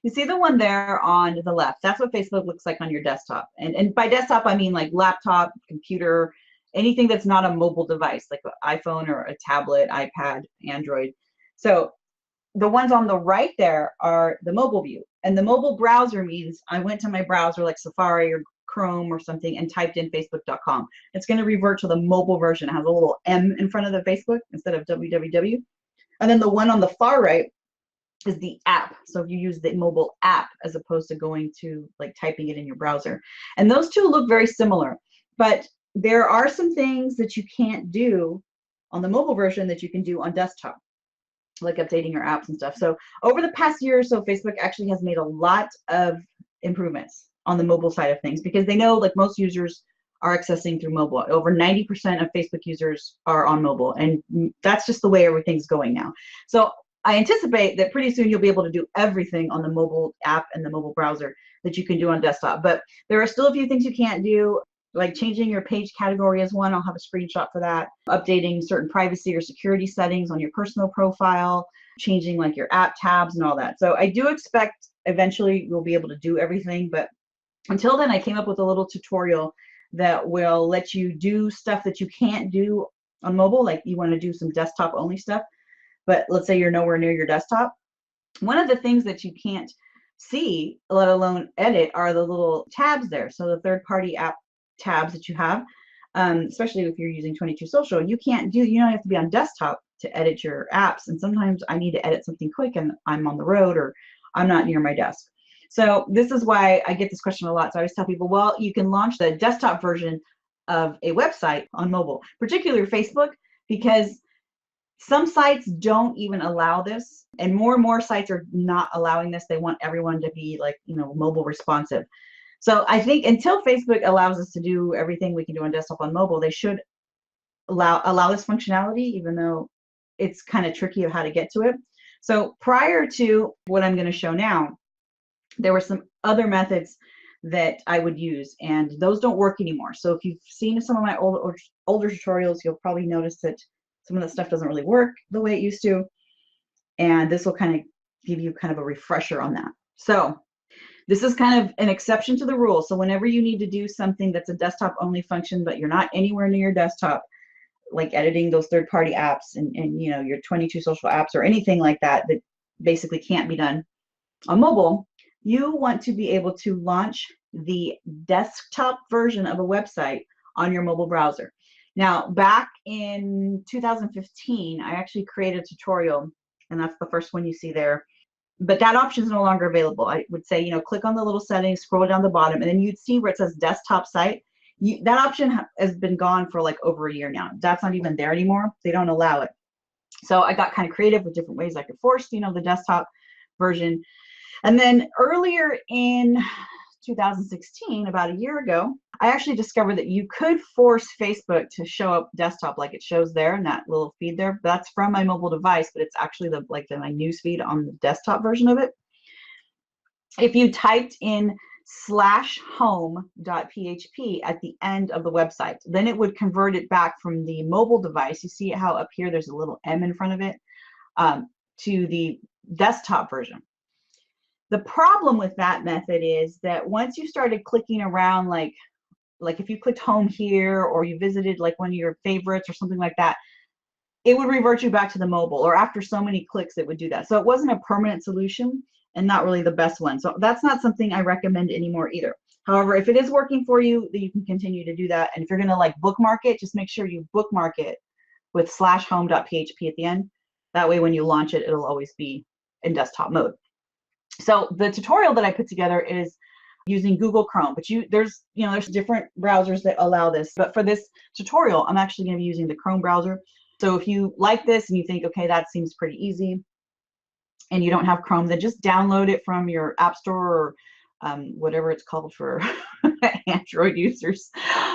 You see the one there on the left. That's what Facebook looks like on your desktop. And by desktop, I mean like laptop, computer, anything that's not a mobile device, like an iPhone or a tablet, iPad, Android. So the ones on the right there are the mobile view. And the mobile browser means I went to my browser like Safari or Chrome or something and typed in facebook.com. It's going to revert to the mobile version. It has a little M in front of the Facebook instead of www. And then the one on the far right is the app. So if you use the mobile app as opposed to going to like typing it in your browser. And those two look very similar, but there are some things that you can't do on the mobile version that you can do on desktop, like updating your apps and stuff. So over the past year or so, Facebook actually has made a lot of improvements on the mobile side of things because they know like most users are accessing through mobile. Over 90% of Facebook users are on mobile, and that's just the way everything's going now. So I anticipate that pretty soon you'll be able to do everything on the mobile app and the mobile browser that you can do on desktop. But there are still a few things you can't do, like changing your page category is one. I'll have a screenshot for that. Updating certain privacy or security settings on your personal profile, changing like your app tabs and all that. So I do expect eventually you'll be able to do everything. But until then, I came up with a little tutorial that will let you do stuff that you can't do on mobile, like you want to do some desktop only stuff, but let's say you're nowhere near your desktop. One of the things that you can't see, let alone edit, are the little tabs there. So the third-party app tabs that you have, especially if you're using 22 Social, you don't have to be on desktop to edit your apps. And sometimes I need to edit something quick and I'm on the road or I'm not near my desk. So this is why I get this question a lot. So I always tell people, well, you can launch the desktop version of a website on mobile, particularly Facebook, because some sites don't even allow this, and more sites are not allowing this. They want everyone to be like, mobile responsive. So I think until Facebook allows us to do everything we can do on desktop on mobile, they should allow this functionality, even though it's kind of tricky of how to get to it. So prior to what I'm going to show now, there were some other methods that I would use, and those don't work anymore. So if you've seen some of my older tutorials, you'll probably notice that some of the stuff doesn't really work the way it used to, and this will kind of give you kind of a refresher on that. So this is kind of an exception to the rule. So whenever you need to do something that's a desktop only function, but you're not anywhere near your desktop, like editing those third-party apps and your 22 Social apps or anything like that that basically can't be done on mobile, you want to be able to launch the desktop version of a website on your mobile browser. Now, back in 2015, I actually created a tutorial, and that's the first one you see there. But that option is no longer available. I would say, click on the little settings, scroll down the bottom, and then you'd see where it says desktop site. That option has been gone for like over a year now. That's not even there anymore. They don't allow it. So I got kind of creative with different ways I could force, the desktop version. And then earlier in 2016, about a year ago, I actually discovered that you could force Facebook to show up desktop like it shows there in that little feed there. That's from my mobile device, but it's actually my news feed on the desktop version of it. If you typed in /home.php at the end of the website, then it would convert it back from the mobile device. You see how up here there's a little M in front of it, to the desktop version. The problem with that method is that once you started clicking around, like if you clicked home here or you visited like one of your favorites or something like that, it would revert you back to the mobile, or after so many clicks it would do that. So it wasn't a permanent solution and not really the best one. So that's not something I recommend anymore either. However, if it is working for you, then you can continue to do that. And if you're going to like bookmark it, just make sure you bookmark it with /home.php at the end. That way when you launch it, it'll always be in desktop mode. So the tutorial that I put together is using Google Chrome, but there's different browsers that allow this. But for this tutorial, I'm actually going to be using the Chrome browser. So if you like this and you think, okay, that seems pretty easy, and you don't have Chrome, then just download it from your App Store or whatever it's called for Android users.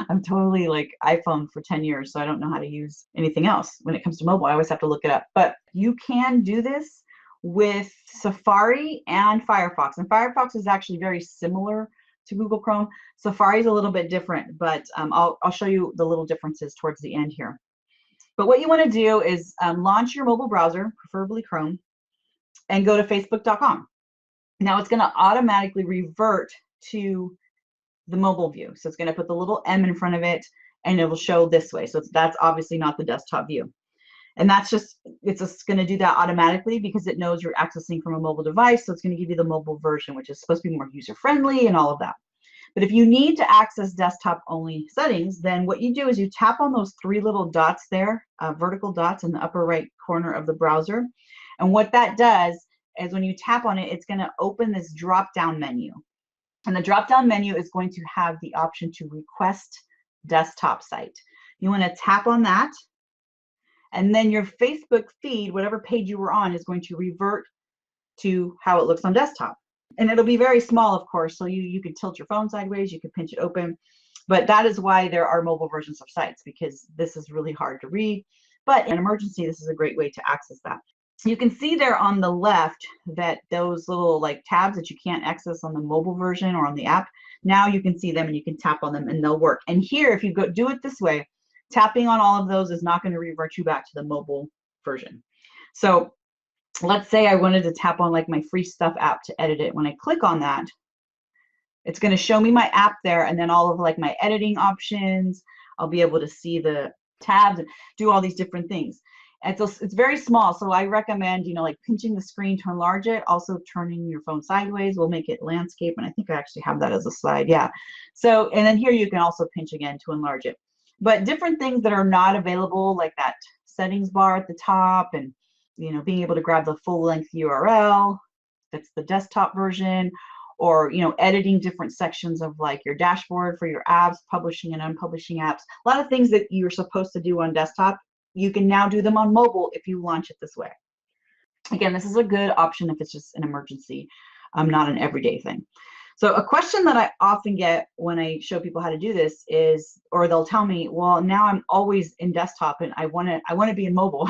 I'm totally like iPhone for 10 years, so I don't know how to use anything else when it comes to mobile. I always have to look it up. But you can do this with Safari and Firefox. And Firefox is actually very similar to Google Chrome. Safari is a little bit different, but I'll show you the little differences towards the end here. But what you want to do is launch your mobile browser, preferably Chrome, and go to facebook.com. Now it's going to automatically revert to the mobile view. So it's going to put the little M in front of it and it will show this way. So that's obviously not the desktop view. And that's just, it's just going to do that automatically because it knows you're accessing from a mobile device. So it's going to give you the mobile version, which is supposed to be more user-friendly and all of that. But if you need to access desktop only settings, then what you do is you tap on those three little dots there, vertical dots in the upper right corner of the browser. And what that does is when you tap on it, it's going to open this drop-down menu. And the drop-down menu is going to have the option to request desktop site. You want to tap on that, and then your Facebook feed, whatever page you were on, is going to revert to how it looks on desktop. And it'll be very small, of course, so you can tilt your phone sideways, you can pinch it open, but that is why there are mobile versions of sites, because this is really hard to read. But in an emergency, this is a great way to access that. You can see there on the left that those little like tabs that you can't access on the mobile version or on the app, now you can see them and you can tap on them and they'll work. And here, if you go do it this way, tapping on all of those is not going to revert you back to the mobile version. So let's say I wanted to tap on like my Free Stuff app to edit it. When I click on that, it's going to show me my app there and then all of like my editing options. I'll be able to see the tabs and do all these different things. It's very small, so I recommend, like pinching the screen to enlarge it. Also turning your phone sideways will make it landscape, and I think I actually have that as a slide. Yeah. So, and then here you can also pinch again to enlarge it. But different things that are not available, like that settings bar at the top, and being able to grab the full length URL, that's the desktop version, or editing different sections of like your dashboard for your apps, publishing and unpublishing apps. A lot of things that you're supposed to do on desktop, you can now do them on mobile if you launch it this way. Again, this is a good option if it's just an emergency, not an everyday thing. So a question that I often get when I show people how to do this is, or they'll tell me, well, now I'm always in desktop and I want to be in mobile.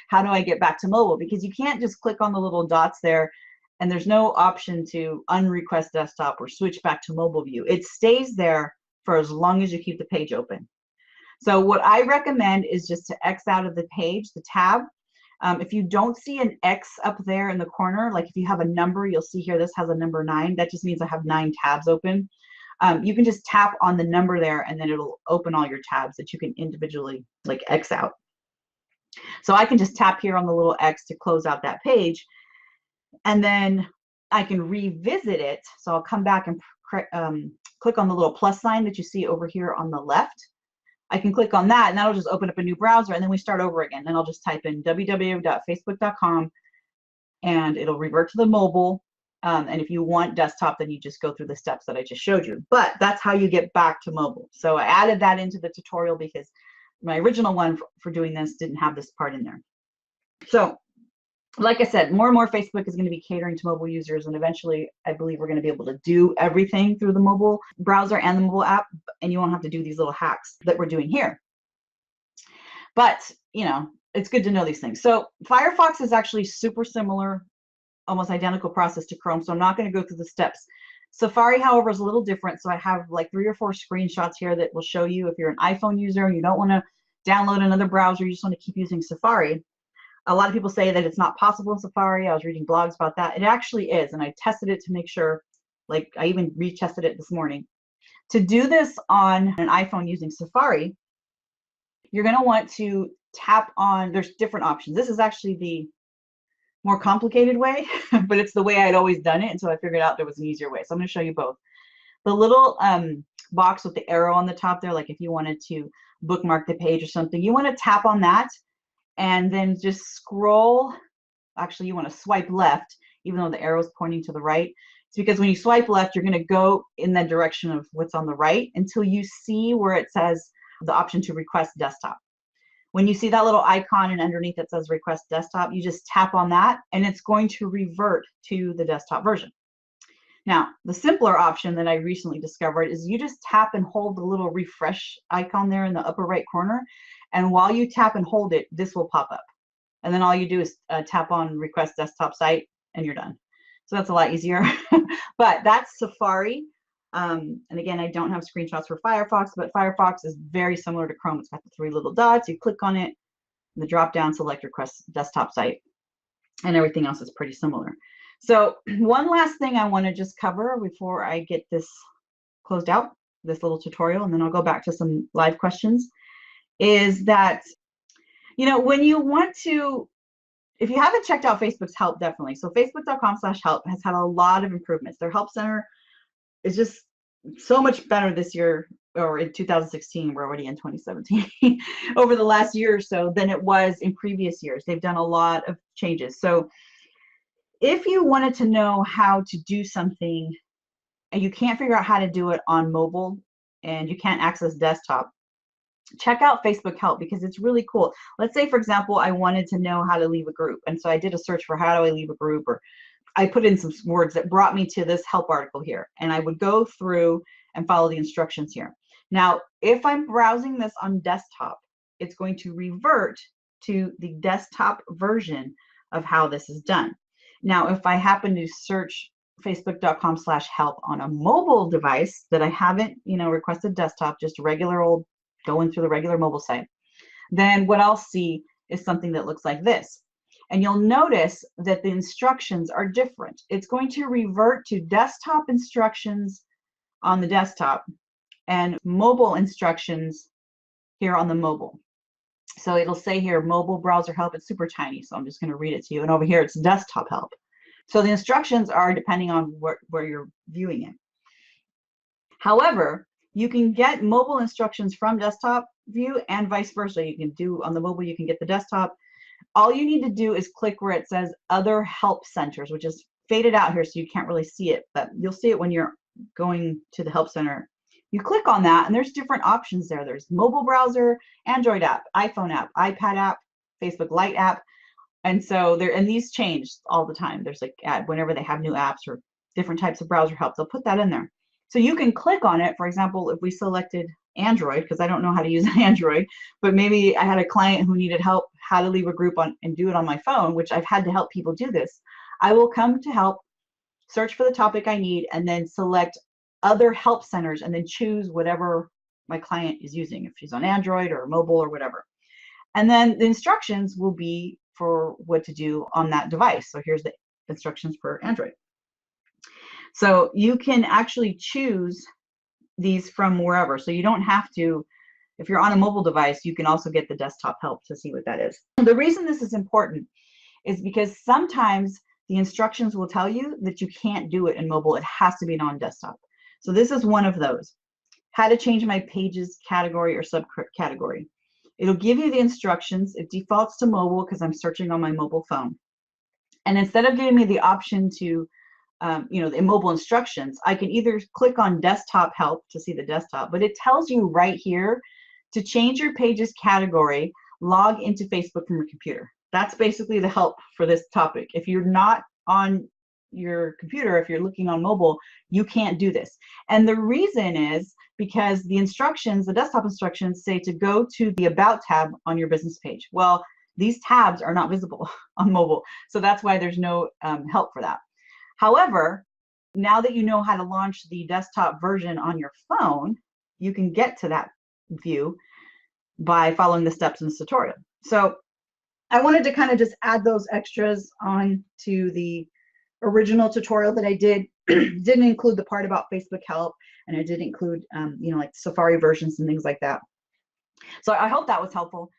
How do I get back to mobile? Because you can't just click on the little dots there and there's no option to unrequest desktop or switch back to mobile view. It stays there for as long as you keep the page open. So what I recommend is just to X out of the page, the tab. If you don't see an X up there in the corner, like if you have a number, you'll see here, this has a number 9. That just means I have 9 tabs open. You can just tap on the number there and then it'll open all your tabs that you can individually like X out. So I can just tap here on the little X to close out that page. And then I can revisit it. So I'll come back and click on the little plus sign that you see over here on the left. I can click on that and that'll just open up a new browser and then we start over again. Then I'll just type in www.facebook.com and it'll revert to the mobile. And if you want desktop, then you just go through the steps that I just showed you. But that's how you get back to mobile. So I added that into the tutorial because my original one for doing this didn't have this part in there. So like I said, more and more Facebook is going to be catering to mobile users, and eventually I believe we're going to be able to do everything through the mobile browser and the mobile app, and you won't have to do these little hacks that we're doing here. But it's good to know these things. So Firefox is actually super similar, almost identical process to Chrome, so I'm not going to go through the steps. Safari, however, is a little different. So I have like 3 or 4 screenshots here that will show you if you're an iPhone user and you don't want to download another browser, you just want to keep using Safari. A lot of people say that it's not possible in Safari. I was reading blogs about that. It actually is, and I tested it to make sure, like I even retested it this morning. To do this on an iPhone using Safari, you're going to want to tap on, there's different options. This is actually the more complicated way, but it's the way I'd always done it until I figured out there was an easier way. So I'm going to show you both. The little box with the arrow on the top there, like if you wanted to bookmark the page or something, you want to tap on that and then just scroll. Actually, you want to swipe left, even though the arrow is pointing to the right. It's because when you swipe left, you're going to go in that direction of what's on the right until you see where it says the option to request desktop. When you see that little icon and underneath it says request desktop, you just tap on that and it's going to revert to the desktop version. Now, the simpler option that I recently discovered is you just tap and hold the little refresh icon there in the upper right corner. And while you tap and hold it, this will pop up. And then all you do is tap on request desktop site and you're done. So that's a lot easier. But that's Safari. And again, I don't have screenshots for Firefox, but Firefox is very similar to Chrome. It's got the 3 little dots. You click on it, the drop down, select request desktop site, and everything else is pretty similar. So one last thing I want to just cover before I get this closed out, this little tutorial, and then I'll go back to some live questions, is that, you know, when you want to, if you haven't checked out Facebook's help, definitely. So facebook.com/help has had a lot of improvements. Their help center is just so much better this year, or in 2016, we're already in 2017, over the last year or so than it was in previous years. They've done a lot of changes. So if you wanted to know how to do something and you can't figure out how to do it on mobile and you can't access desktop, check out Facebook help, because it's really cool. Let's say, for example, I wanted to know how to leave a group. And so I did a search for how do I leave a group, or I put in some words that brought me to this help article here. And I would go through and follow the instructions here. Now, if I'm browsing this on desktop, it's going to revert to the desktop version of how this is done. Now, if I happen to search facebook.com/help on a mobile device that I haven't, you know, requested desktop, just regular old going through the regular mobile site, then what I'll see is something that looks like this. And you'll notice that the instructions are different. It's going to revert to desktop instructions on the desktop and mobile instructions here on the mobile. So it'll say here, mobile browser help. It's super tiny, so I'm just going to read it to you. And over here, it's desktop help. So the instructions are depending on where you're viewing it. However, you can get mobile instructions from desktop view and vice versa. You can do on the mobile, you can get the desktop. All you need to do is click where it says other help centers, which is faded out here so you can't really see it, but you'll see it when you're going to the help center. You click on that and there's different options there. There's mobile browser, Android app, iPhone app, iPad app, Facebook Lite app. And so and these change all the time. There's like whenever they have new apps or different types of browser help, they'll put that in there. So you can click on it. For example, if we selected Android, because I don't know how to use Android, but maybe I had a client who needed help how to leave a group on and do it on my phone, which I've had to help people do this. I will come to help, search for the topic I need, and then select other help centers and then choose whatever my client is using, if she's on Android or mobile or whatever. And then the instructions will be for what to do on that device. So here's the instructions for Android. So you can actually choose these from wherever. So you don't have to, if you're on a mobile device, you can also get the desktop help to see what that is. The reason this is important is because sometimes the instructions will tell you that you can't do it in mobile. It has to be on desktop. So this is one of those. How to change my pages category or subcategory. It'll give you the instructions. It defaults to mobile because I'm searching on my mobile phone. And instead of giving me the option to, you know, the mobile instructions, I can either click on desktop help to see the desktop, but it tells you right here to change your pages category, log into Facebook from your computer. That's basically the help for this topic. If you're not on your computer, if you're looking on mobile, you can't do this. And the reason is because the instructions, the desktop instructions say to go to the About tab on your business page. Well, these tabs are not visible on mobile, so that's why there's no help for that. However, now that you know how to launch the desktop version on your phone, you can get to that view by following the steps in this tutorial. So I wanted to kind of just add those extras on to the original tutorial that I did. Didn't include the part about Facebook help, and I did include, you know, like Safari versions and things like that. So I hope that was helpful.